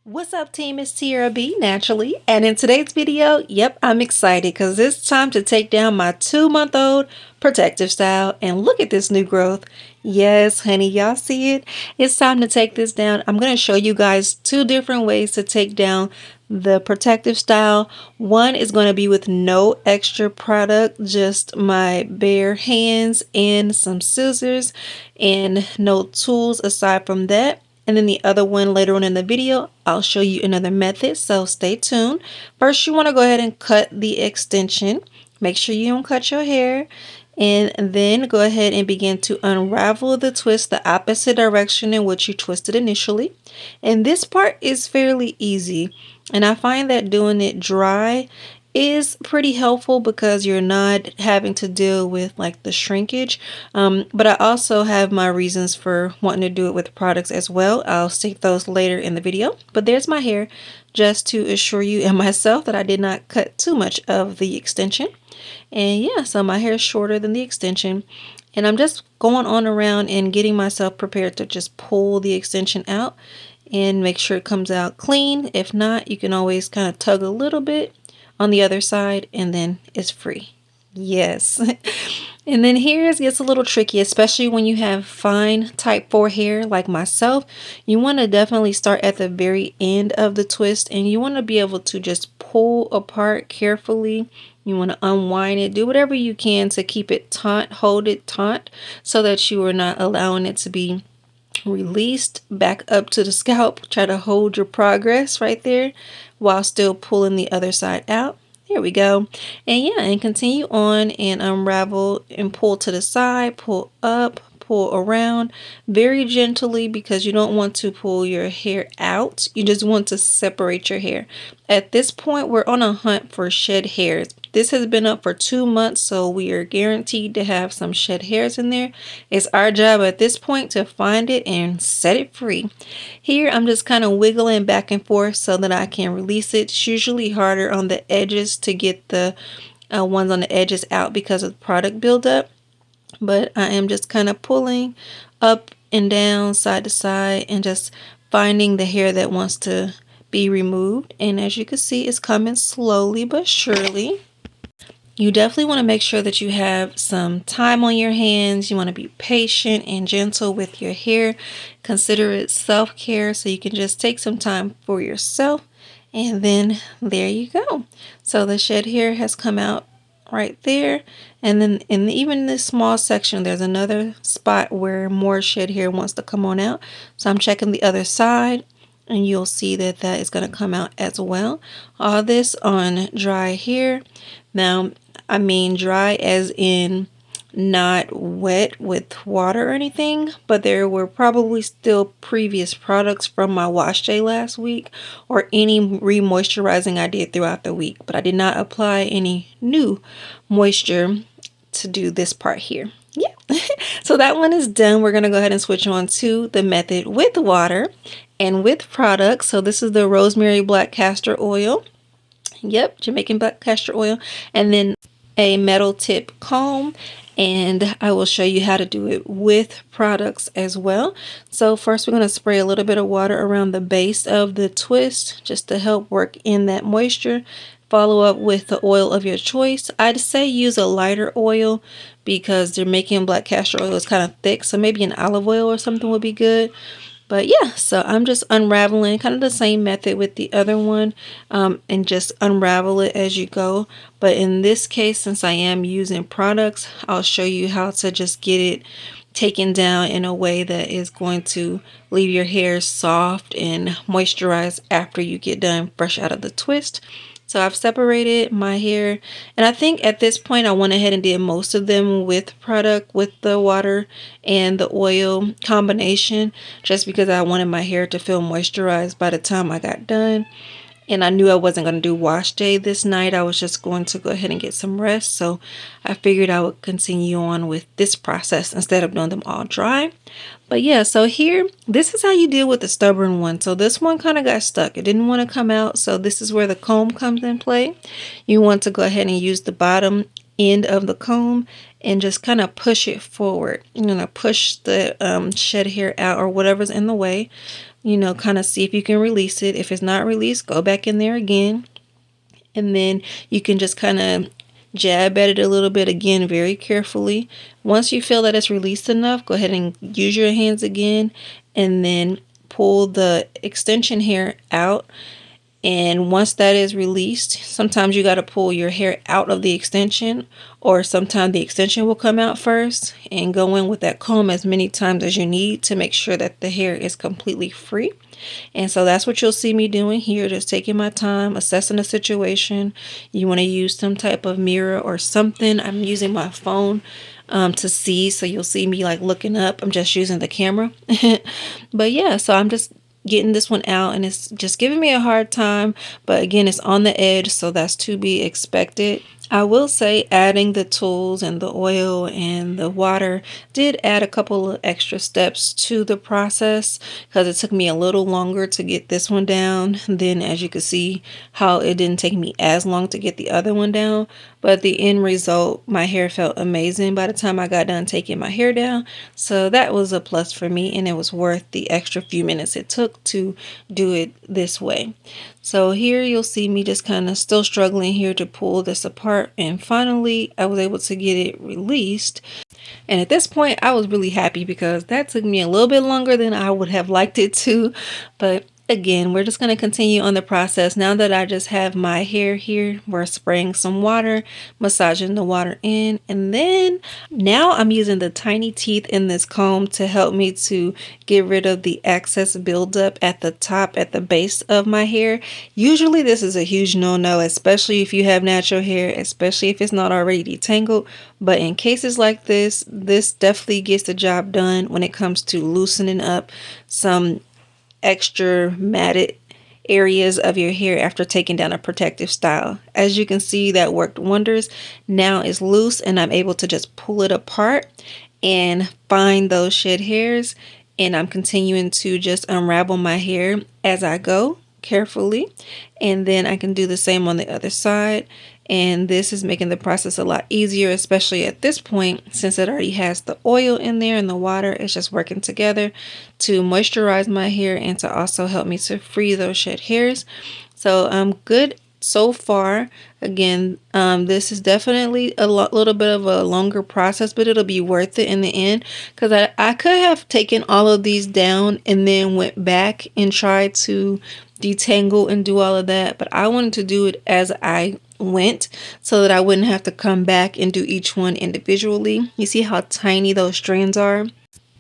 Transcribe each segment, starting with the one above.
What's up, team? It's Tierra B naturally, and in today's video, yep, I'm excited because it's time to take down my 2-month-old protective style. And look at this new growth. Yes, honey, y'all see it? It's time to take this down. I'm going to show you guys two different ways to take down the protective style. One is going to be with no extra product, just my bare hands and some scissors and no tools aside from that. And then the other one later on in the video, I'll show you another method, so stay tuned. First, you want to go ahead and cut the extension. Make sure you don't cut your hair. And then go ahead and begin to unravel the twist the opposite direction in which you twisted initially. And this part is fairly easy. And I find that doing it dry is pretty helpful because you're not having to deal with like the shrinkage. But I also have my reasons for wanting to do it with products as well. I'll state those later in the video. But there's my hair, just to assure you and myself that I did not cut too much of the extension. And yeah, so my hair is shorter than the extension. And I'm just going on around and getting myself prepared to just pull the extension out and make sure it comes out clean. If not, you can always kind of tug a little bit on the other side and then it's free. Yes. And then here it gets a little tricky, especially when you have fine type 4 hair like myself. You want to definitely start at the very end of the twist and you want to be able to just pull apart carefully. You want to unwind it, do whatever you can to keep it taut, hold it taut so that you are not allowing it to be released back up to the scalp. Try to hold your progress right there while still pulling the other side out. There we go. And yeah, and continue on and unravel and pull to the side, pull up, pull around very gently because you don't want to pull your hair out. You just want to separate your hair. At this point, we're on a hunt for shed hairs. This has been up for 2 months, so we are guaranteed to have some shed hairs in there. It's our job at this point to find it and set it free. Here, I'm just kind of wiggling back and forth so that I can release it. It's usually harder on the edges to get the ones on the edges out because of product buildup. But I am just kind of pulling up and down, side to side, and just finding the hair that wants to be removed. And as you can see, it's coming slowly but surely. You definitely want to make sure that you have some time on your hands. You want to be patient and gentle with your hair. Consider it self-care, so you can just take some time for yourself. And then there you go. So the shed hair has come out right there. And then in even this small section, there's another spot where more shed hair wants to come on out. So I'm checking the other side. And you'll see that that is going to come out as well. All this on dry hair. Now, I mean dry as in not wet with water or anything, but there were probably still previous products from my wash day last week or any re-moisturizing I did throughout the week, but I did not apply any new moisture to do this part here. Yeah, so that one is done. We're going to go ahead and switch on to the method with water and with products. So this is the rosemary black castor oil. Yep, Jamaican black castor oil. And then a metal tip comb. And I will show you how to do it with products as well. So first we're going to spray a little bit of water around the base of the twist just to help work in that moisture. Follow up with the oil of your choice. I'd say use a lighter oil because Jamaican black castor oil is kind of thick. So maybe an olive oil or something would be good. But yeah, so I'm just unraveling kind of the same method with the other one and just unravel it as you go. But in this case, since I am using products, I'll show you how to just get it taken down in a way that is going to leave your hair soft and moisturized after you get done fresh out of the twist. So I've separated my hair, and I think at this point I went ahead and did most of them with product, with the water and the oil combination, just because I wanted my hair to feel moisturized by the time I got done. And I knew I wasn't going to do wash day this night. I was just going to go ahead and get some rest. So I figured I would continue on with this process instead of doing them all dry. But yeah, so here, this is how you deal with the stubborn one. So this one kind of got stuck. It didn't want to come out. So this is where the comb comes in play. You want to go ahead and use the bottom end of the comb and just kind of push it forward. You're going to push the shed hair out or whatever's in the way. kind of see if you can release it. If it's not released, go back in there again. And then you can just kind of jab at it a little bit again, very carefully. Once you feel that it's released enough, go ahead and use your hands again and then pull the extension hair out. And once that is released, sometimes you got to pull your hair out of the extension, or sometimes the extension will come out first, and go in with that comb as many times as you need to make sure that the hair is completely free. And so that's what you'll see me doing here, just taking my time, assessing the situation. You want to use some type of mirror or something. I'm using my phone to see, so you'll see me like looking up. I'm just using the camera. But yeah, so I'm just getting this one out, and it's just giving me a hard time, but again, it's on the edge, so that's to be expected. I will say adding the tools and the oil and the water did add a couple of extra steps to the process, because it took me a little longer to get this one down. Then as you can see how it didn't take me as long to get the other one down, but the end result, my hair felt amazing by the time I got done taking my hair down. So that was a plus for me, and it was worth the extra few minutes it took to do it this way. So here you'll see me just kind of still struggling here to pull this apart, and finally I was able to get it released. And at this point, I was really happy because that took me a little bit longer than I would have liked it to. But again, we're just going to continue on the process. Now that I just have my hair here, we're spraying some water, massaging the water in, and then now I'm using the tiny teeth in this comb to help me to get rid of the excess buildup at the top, at the base of my hair. Usually this is a huge no-no, especially if you have natural hair, especially if it's not already detangled. But in cases like this definitely gets the job done when it comes to loosening up some extra matted areas of your hair after taking down a protective style. As you can see, that worked wonders. Now it's loose, and I'm able to just pull it apart and find those shed hairs. And I'm continuing to just unravel my hair as I go carefully, and then I can do the same on the other side. And this is making the process a lot easier, especially at this point, since it already has the oil in there and the water. It's just working together to moisturize my hair and to also help me to free those shed hairs. So I'm good so far. Again, this is definitely a little bit of a longer process, but it'll be worth it in the end, because I could have taken all of these down and then went back and tried to detangle and do all of that, but I wanted to do it as I went so that I wouldn't have to come back and do each one individually. You see how tiny those strands are?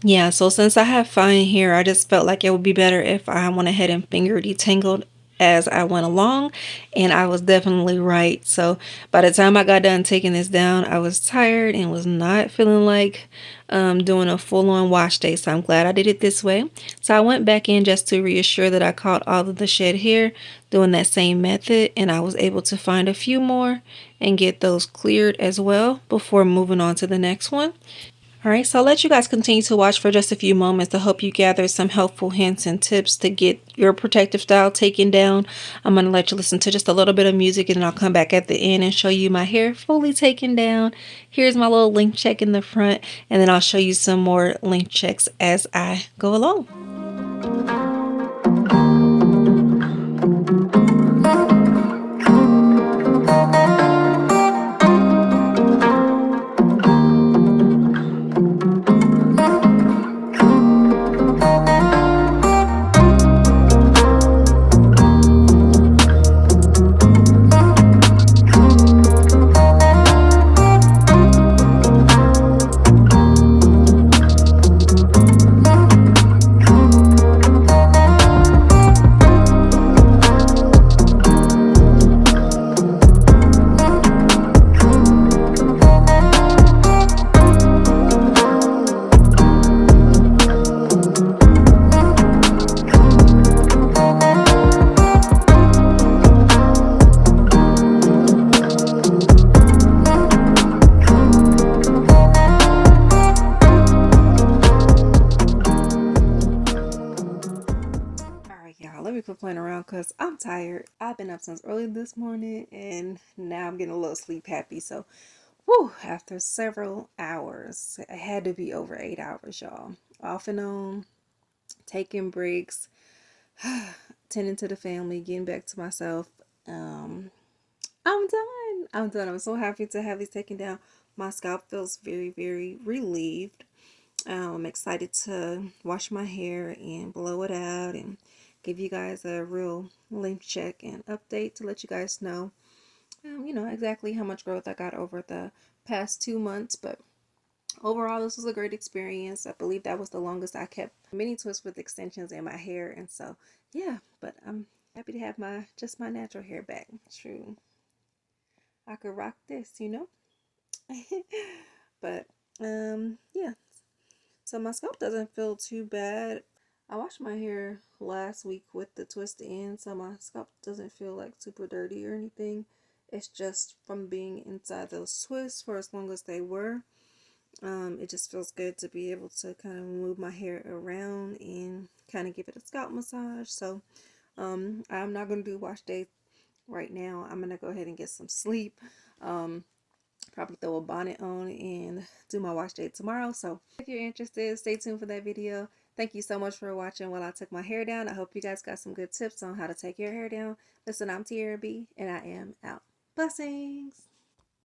Yeah, so since I have fine hair, I just felt like it would be better if I went ahead and finger detangled as I went along, and I was definitely right. So by the time I got done taking this down, I was tired and was not feeling like doing a full-on wash day, so I'm glad I did it this way. So I went back in just to reassure that I caught all of the shed hair doing that same method, and I was able to find a few more and get those cleared as well before moving on to the next one. All right, so I'll let you guys continue to watch for just a few moments to help you gather some helpful hints and tips to get your protective style taken down. I'm going to let you listen to just a little bit of music, and then I'll come back at the end and show you my hair fully taken down. Here's my little length check in the front, and then I'll show you some more length checks as I go along. Y'all, let me quit playing around because I'm tired. I've been up since early this morning, and now I'm getting a little sleep happy. So, whew, after several hours, it had to be over 8 hours, y'all. Off and on, taking breaks, Tending to the family, getting back to myself. I'm done. I'm done. I'm so happy to have these taken down. My scalp feels very, very relieved. I'm excited to wash my hair and blow it out and give you guys a real length check and update to let you guys know, exactly how much growth I got over the past 2 months. But overall, this was a great experience. I believe that was the longest I kept mini twists with extensions in my hair. And so, yeah, but I'm happy to have my natural hair back. True. I could rock this. But yeah. So my scalp doesn't feel too bad. I washed my hair last week with the twist in, so my scalp doesn't feel like super dirty or anything. It's just from being inside those twists for as long as they were. It just feels good to be able to kind of move my hair around and kind of give it a scalp massage. So I'm not going to do wash day right now. I'm going to go ahead and get some sleep. Probably throw a bonnet on and do my wash day tomorrow. So if you're interested, stay tuned for that video. Thank you so much for watching while I took my hair down. I hope you guys got some good tips on how to take your hair down. Listen, I'm Tiara B, and I am out. Blessings.